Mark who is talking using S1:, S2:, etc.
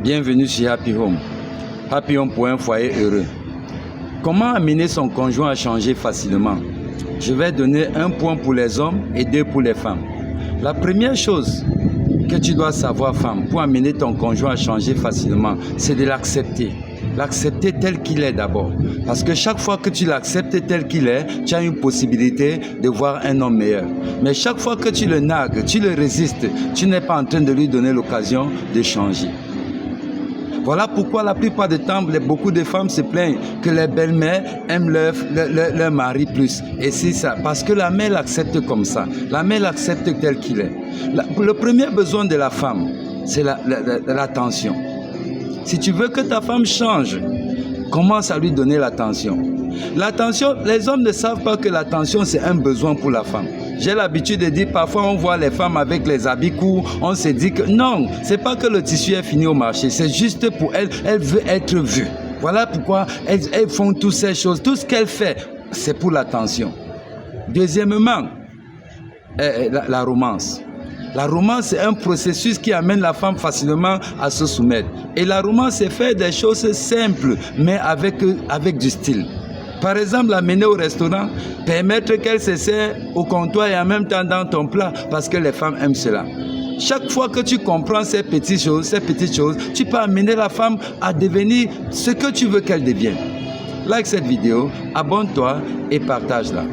S1: Bienvenue sur Happy Home. Happy Home pour un foyer heureux. Comment amener son conjoint à changer facilement? Je vais donner un point pour les hommes et 2 pour les femmes. La première chose que tu dois savoir, femme, pour amener ton conjoint à changer facilement, c'est de l'accepter. L'accepter tel qu'il est d'abord. Parce que chaque fois que tu l'acceptes tel qu'il est, tu as une possibilité de voir un homme meilleur. Mais chaque fois que tu le nagues, tu le résistes, tu n'es pas en train de lui donner l'occasion de changer. Voilà pourquoi la plupart du temps, beaucoup de femmes se plaignent que les belles-mères aiment leur mari plus. Et c'est ça, parce que la mère l'accepte comme ça. La mère l'accepte tel qu'il est. Le premier besoin de la femme, c'est l'attention. Si tu veux que ta femme change, commence à lui donner l'attention. L'attention, les hommes ne savent pas que l'attention, c'est un besoin pour la femme. J'ai l'habitude de dire, parfois on voit les femmes avec les habits courts, on se dit que non, c'est pas que le tissu est fini au marché, c'est juste pour elle, elle veut être vue. Voilà pourquoi elles font toutes ces choses, tout ce qu'elle fait, c'est pour l'attention. Deuxièmement, la romance. La romance, c'est un processus qui amène la femme facilement à se soumettre. Et la romance, c'est faire des choses simples, mais avec du style. Par exemple, l'amener au restaurant, permettre qu'elle se sert au comptoir et en même temps dans ton plat, parce que les femmes aiment cela. Chaque fois que tu comprends ces petites choses, tu peux amener la femme à devenir ce que tu veux qu'elle devienne. Like cette vidéo, abonne-toi et partage-la.